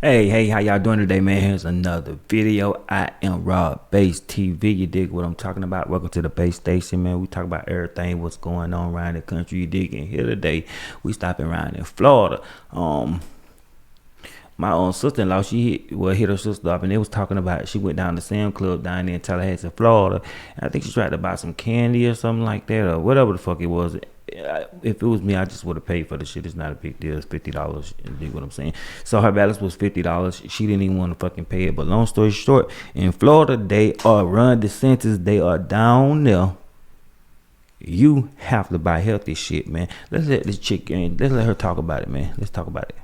Hey, how y'all doing today, man? Here's another video. I am Raw Base TV. You dig what I'm talking about? Welcome to the base station, man. We talk about everything, what's going on around the country. You dig? And here today, we stopping around in Florida. My own sister-in-law, she hit her sister up, and they was talking about she went down to Sam Club down there in Tallahassee, Florida. And I think she tried to buy some candy or something like that, or whatever the fuck it was. If it was me, I just would have paid for the shit. It's not a big deal. It's $50. You dig what I'm saying? So her balance was $50. She didn't even want to fucking pay it. But long story short, in Florida, they are Ron DeSantis. They are down there. You have to buy healthy shit, man. Let's let this chick in. Let's let her talk about it, man. Let's talk about it.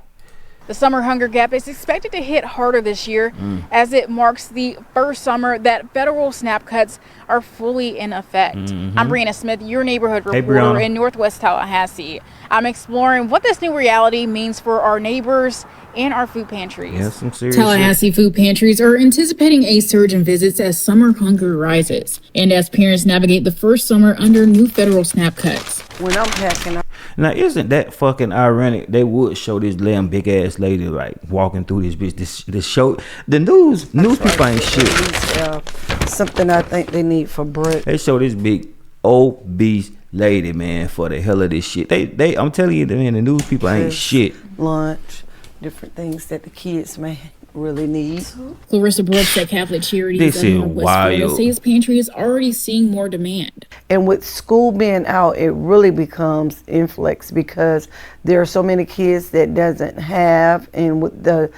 The summer hunger gap is expected to hit harder this year as it marks the first summer that federal SNAP cuts are fully in effect. I'm Brianna Smith, your neighborhood reporter in Northwest Tallahassee. I'm exploring what this new reality means for our neighbors and our food pantries. Yeah, some serious Tallahassee food pantries are anticipating a surge in visits as summer hunger rises and as parents navigate the first summer under new federal SNAP cuts. When I'm packing, now, isn't that fucking ironic? They would show this damn big ass lady like walking through this bitch. This show, the news people ain't shit. Something I think they need for bread. They show this big obese lady, man, for the hell of this shit. I'm telling you, man, the news people ain't shit. Lunch, different things that the kids may really need. Clarissa Brooks at Catholic Charities in Northwest Florida says pantry is already seeing more demand. And with school being out, it really becomes influx because there are so many kids that doesn't have, and with the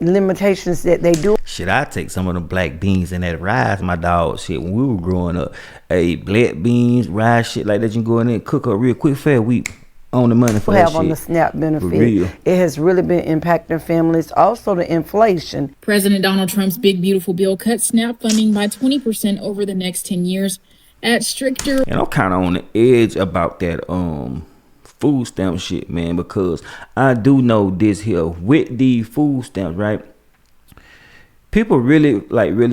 limitations that they do. Shit, I take some of the black beans and that rice, my dog. Shit, when we were growing up, black beans, rice, shit like that, you can go in there and cook up real quick, fair week. On the money for that shit. On the SNAP benefit. It has really been impacting families. Also the inflation. President Donald Trump's big beautiful bill cut SNAP funding by 20% over the next 10 years at stricter. And I'm kind of on the edge about that food stamp shit, man, because I do know this here with the food stamps, right? People really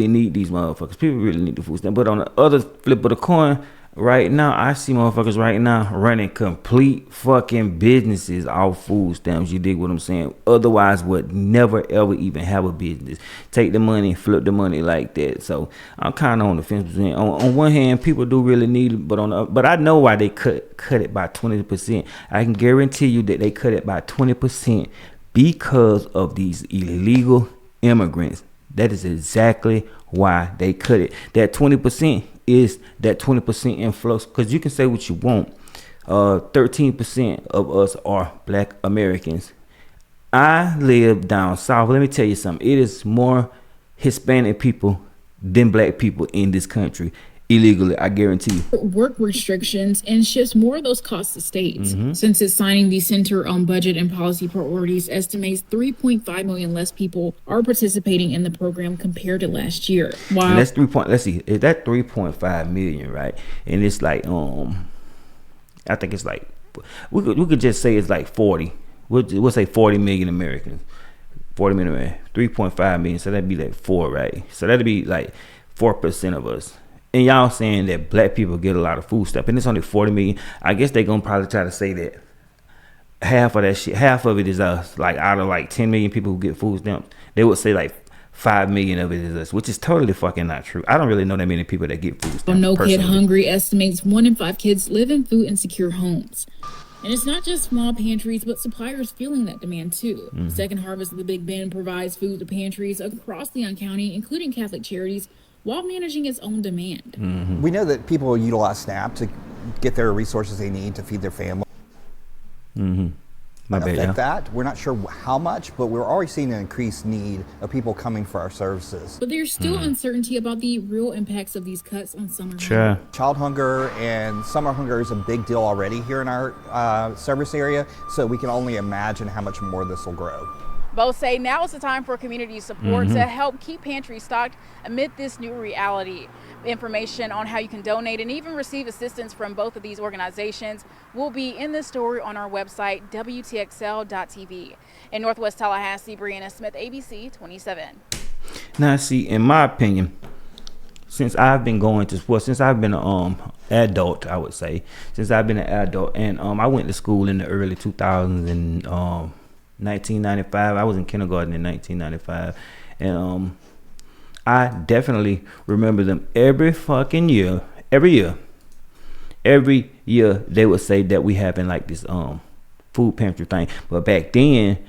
need these motherfuckers. People really need the food stamp. But on the other flip of the coin, right now, I see motherfuckers right now running complete fucking businesses off food stamps. You dig what I'm saying? Otherwise, would never ever even have a business. Take the money, flip the money like that. So I'm kind of on the fence. On one hand, people do really need it, but I know why they cut it by 20%. I can guarantee you that they cut it by 20% because of these illegal immigrants. That is exactly why they cut it. That 20% is that 20% influx, because you can say what you want. 13% of us are black Americans. I live down south. Let me tell you something. It is more Hispanic people than black people in this country illegally, I guarantee you. Work restrictions and shifts more of those costs to states. Since it's signing the Center on Budget and Policy Priorities estimates 3.5 million less people are participating in the program compared to last year. Wow. And that's let's see, is that 3.5 million, right? And it's like I think it's like we could just say it's like 40. We'll say 40 million Americans. 40 million, 3.5 million, so that'd be like 4, right? So that'd be like 4% of us. And y'all saying that black people get a lot of food stuff, and it's only 40 million. I guess they're gonna probably try to say that half of that shit, half of it is us. Like out of like 10 million people who get food stamps, they would say like 5 million of it is us, which is totally fucking not true. I don't really know that many people that get food stamps. No Kid Hungry estimates 1 in 5 kids live in food insecure homes. And it's not just small pantries, but suppliers feeling that demand too. Second Harvest of the Big Bend provides food to pantries across Leon County, including Catholic Charities, while managing its own demand. We know that people utilize SNAP to get their resources they need to feed their family. That we're not sure how much, but we're already seeing an increased need of people coming for our services. But there's still uncertainty about the real impacts of these cuts on summer hunger. Child hunger and summer hunger is a big deal already here in our service area, so we can only imagine how much more this will grow. Both say now is the time for community support to help keep pantries stocked amid this new reality. Information on how you can donate and even receive assistance from both of these organizations will be in this story on our website, WTXL.tv. In Northwest Tallahassee, Brianna Smith, ABC 27. Now, see, in my opinion, since I've been going to sports, since I've been an adult, I would say, since I've been an adult, and I went to school in the early 2000s and 1995. I was in kindergarten in 1995, and I definitely remember them every fucking year. Every year they would say that we having like this food pantry thing. But back then,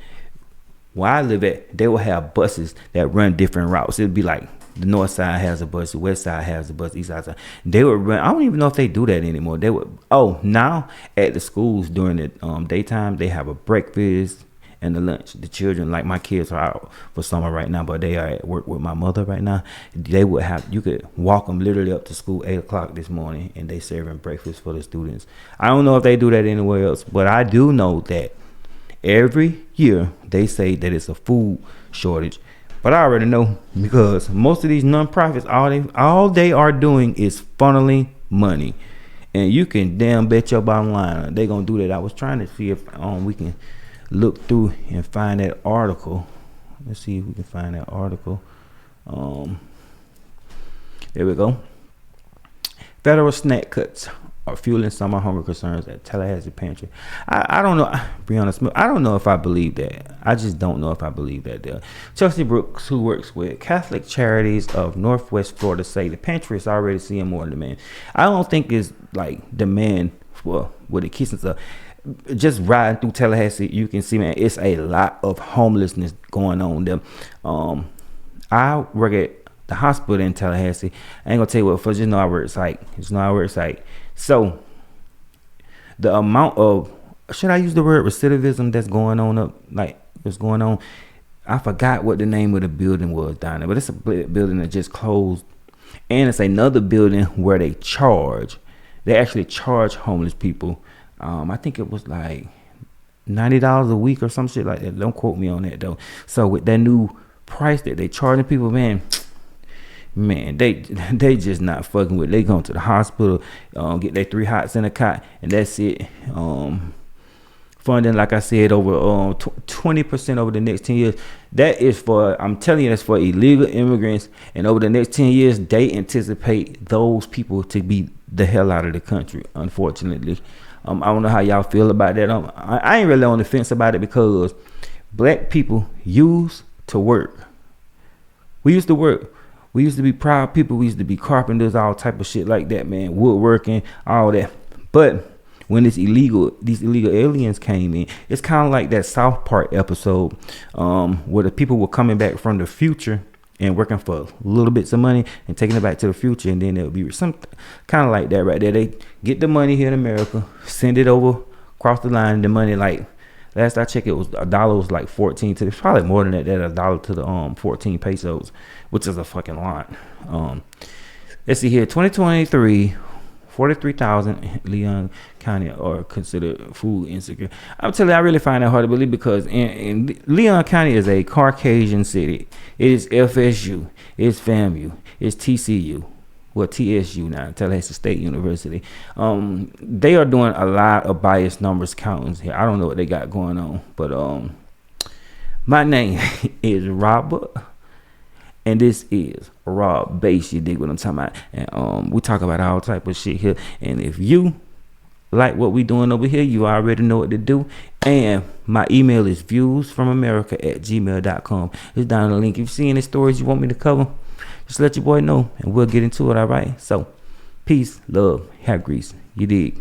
where I live at, they would have buses that run different routes. It'd be like the north side has a bus, the west side has a bus, east side. They would run. I don't even know if they do that anymore. They would. Oh, now at the schools during the daytime, they have a breakfast and the lunch. The children, like my kids, are out for summer right now, but they are at work with my mother right now. They would have. You could walk them literally up to school 8 o'clock this morning, and they serving breakfast for the students. I don't know if they do that anywhere else, but I do know that every year they say that it's a food shortage. But I already know, because most of these nonprofits, all they are doing is funneling money, and you can damn bet your bottom line they gonna do that. I was trying to see if we can look through and find that article. Let's see if we can find that article. There we go. Federal snack cuts are fueling summer hunger concerns at Tallahassee pantry. I don't know, Brianna Smith. I don't know if I believe that. I just don't know if I believe that. There, Chelsea Brooks, who works with Catholic Charities of Northwest Florida, say the pantry is already seeing more demand. I don't think it's like demand for with the kitchens up. Just riding through Tallahassee, you can see, man, it's a lot of homelessness going on there. I work at the hospital in Tallahassee. I ain't gonna tell you what, for just know I work psych. So the amount of, should I use the word recidivism that's going on up, like what's going on? I forgot what the name of the building was down there, but it's a building that just closed, and it's another building where they actually charge homeless people. I think it was like $90 a week or some shit like that. Don't quote me on that though. So with that new price that they charging people, man, they just not fucking with it. They going to the hospital, get their 3 hots in a cot, and that's it. Funding, like I said, over 20% over the next 10 years. That is for, I'm telling you, that's for illegal immigrants. And over the next 10 years, they anticipate those people to be the hell out of the country, unfortunately. I don't know how y'all feel about that. I ain't really on the fence about it, because black people used to work. We used to work. We used to be proud people. We used to be carpenters, all type of shit like that, man. Woodworking, all that. But when these illegal aliens came in, it's kind of like that South Park episode where the people were coming back from the future and working for little bits of money and taking it back to the future, and then there'll be some kind of like that right there. They get the money here in America, send it over across the line. The money, like last I checked, it was $1 was like 14 to, it's probably more than that. $1 to the 14 pesos, which is a fucking lot. Let's see here, 2023. 43,000 Leon County are considered food insecure. I'm telling you, I really find that hard to believe, because in Leon County is a Caucasian city. It is FSU, it's FAMU, it's TCU, well, TSU now, Tallahassee State University. They are doing a lot of biased numbers countings here. I don't know what they got going on, but my name is Robert, and this is Rob Bass. You dig what I'm talking about? And we talk about all type of shit here. And if you like what we doing over here, you already know what to do. And my email is viewsfromamerica@gmail.com. It's down in the link. If you see any stories you want me to cover, just let your boy know, and we'll get into it. All right. So, peace, love, hair grease. You dig?